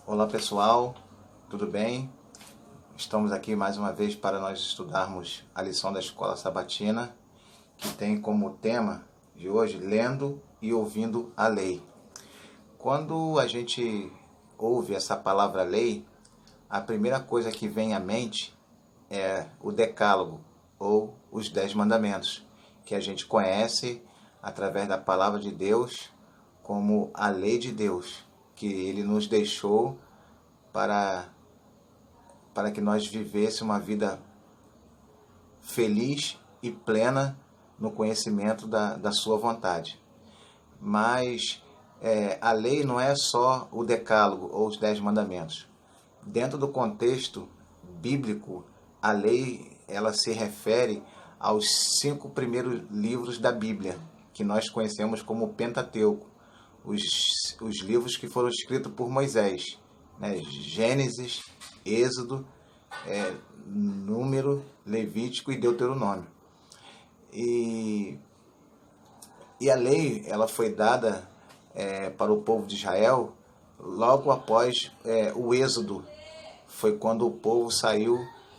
Olá pessoal, tudo bem? Estamos aqui mais uma vez para nós estudarmos a lição da Escola Sabatina, que tem como tema de hoje lendo e ouvindo a lei. Quando a gente ouve essa palavra lei, a primeira coisa que vem à mente é o Decálogo ou os 10 Mandamentos, que a gente conhece através da palavra de Deus como a lei de Deus, que Ele nos deixou para que nós vivêssemos uma vida feliz e plena no conhecimento da sua vontade. Mas a lei não é só o decálogo ou os 10 mandamentos. Dentro do contexto bíblico, a lei ela se refere aos 5 primeiros livros da Bíblia, que nós conhecemos como Pentateuco, os livros que foram escritos por Moisés, né? Gênesis, Êxodo, Número, Levítico e Deuteronômio. E a lei ela foi dada para o povo de Israel logo após o Êxodo. Foi quando o povo saiu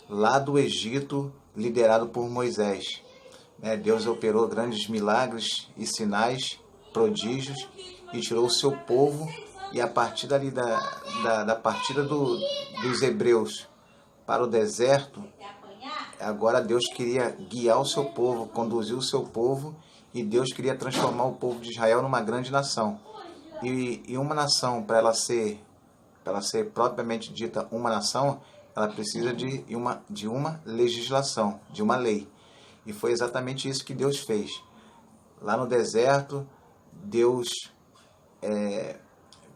lá do Egito, liderado por Moisés. Deus operou grandes milagres e sinais, prodígios, e tirou o seu povo, e a partir dali da partida dos hebreus para o deserto, agora Deus queria guiar o seu povo, conduzir o seu povo, e Deus queria transformar o povo de Israel numa grande nação. E uma nação, para ela ser propriamente dita uma nação, ela precisa de uma legislação, de uma lei. E foi exatamente isso que Deus fez. Lá no deserto, Deus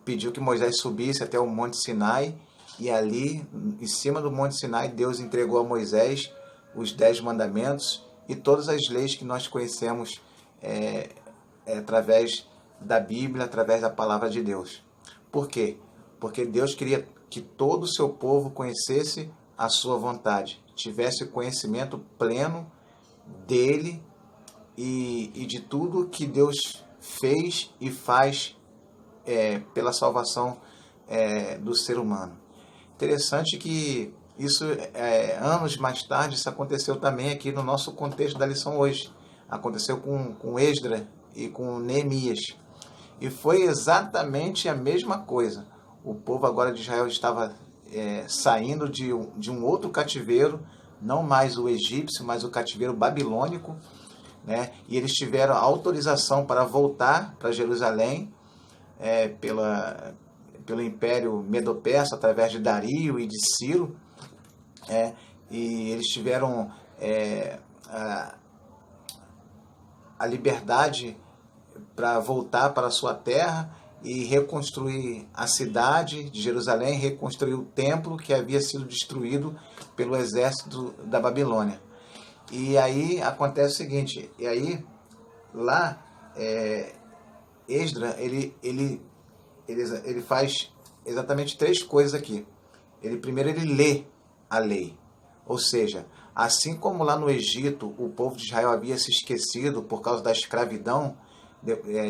pediu que Moisés subisse até o Monte Sinai, e ali, em cima do Monte Sinai, Deus entregou a Moisés os 10 mandamentos e todas as leis que nós conhecemos através da Bíblia, através da palavra de Deus. Por quê? Porque Deus queria que todo o seu povo conhecesse a sua vontade, tivesse conhecimento pleno dele e de tudo que Deus fez e faz pela salvação do ser humano. Interessante que isso, anos mais tarde, isso aconteceu também aqui no nosso contexto da lição hoje. Aconteceu com Esdras e com Neemias. E foi exatamente a mesma coisa. O povo agora de Israel estava saindo de um outro cativeiro, não mais o egípcio, mas o cativeiro babilônico, né? E eles tiveram autorização para voltar para Jerusalém pelo Império Medo-Persa, através de Dario e de Ciro. E eles tiveram a liberdade para voltar para a sua terra e reconstruir a cidade de Jerusalém, reconstruir o templo que havia sido destruído pelo exército da Babilônia. E aí acontece o seguinte, e aí lá Esdras ele faz exatamente 3 coisas aqui. Primeiro ele lê a lei, ou seja, assim como lá no Egito o povo de Israel havia se esquecido por causa da escravidão,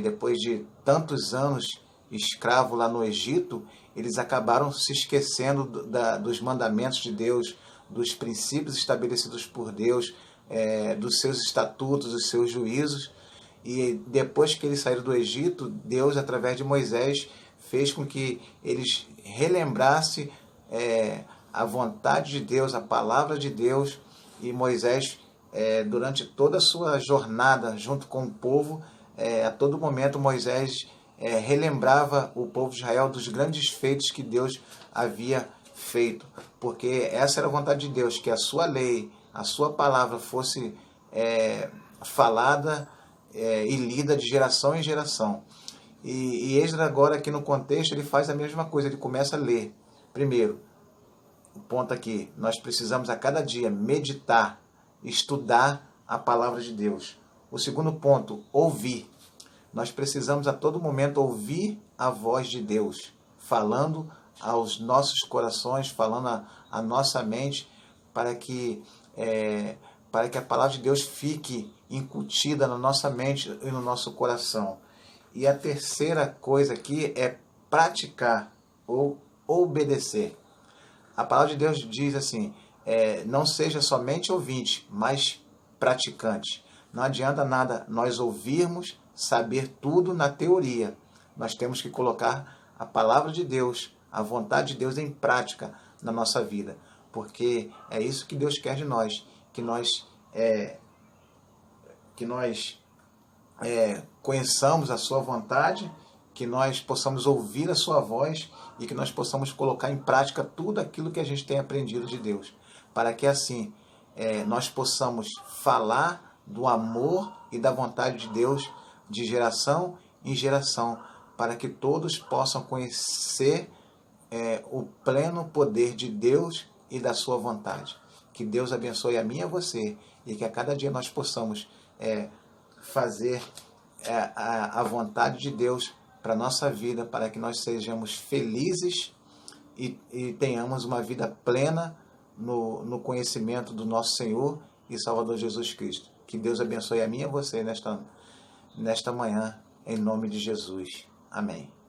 depois de tantos anos escravo lá no Egito, eles acabaram se esquecendo dos mandamentos de Deus, dos princípios estabelecidos por Deus, dos seus estatutos, dos seus juízos. E depois que eles saíram do Egito, Deus, através de Moisés, fez com que eles relembrassem a vontade de Deus, a palavra de Deus. E Moisés, durante toda a sua jornada junto com o povo, a todo momento Moisés relembrava o povo de Israel dos grandes feitos que Deus havia feito, porque essa era a vontade de Deus, que a sua lei, a sua palavra fosse falada e lida de geração em geração. E Esdras agora aqui no contexto ele faz a mesma coisa, ele começa a ler. Primeiro, o ponto aqui, nós precisamos a cada dia meditar, estudar a palavra de Deus. O segundo ponto, ouvir. Nós precisamos a todo momento ouvir a voz de Deus, falando aos nossos corações, falando à nossa mente, para que a palavra de Deus fique incutida na nossa mente e no nosso coração. E a terceira coisa aqui é praticar ou obedecer. A palavra de Deus diz assim, não seja somente ouvinte, mas praticante. Não adianta nada nós ouvirmos, saber tudo na teoria. Nós temos que colocar a palavra de Deus, a vontade de Deus em prática na nossa vida. Porque é isso que Deus quer de nós, que nós conheçamos a sua vontade, que nós possamos ouvir a sua voz e que nós possamos colocar em prática tudo aquilo que a gente tem aprendido de Deus, para que assim nós possamos falar do amor e da vontade de Deus de geração em geração, para que todos possam conhecer o pleno poder de Deus e da sua vontade. Que Deus abençoe a mim e a você, e que a cada dia nós possamos fazer a vontade de Deus para a nossa vida, para que nós sejamos felizes e tenhamos uma vida plena no conhecimento do nosso Senhor e Salvador Jesus Cristo. Que Deus abençoe a mim e a você nesta manhã, em nome de Jesus. Amém.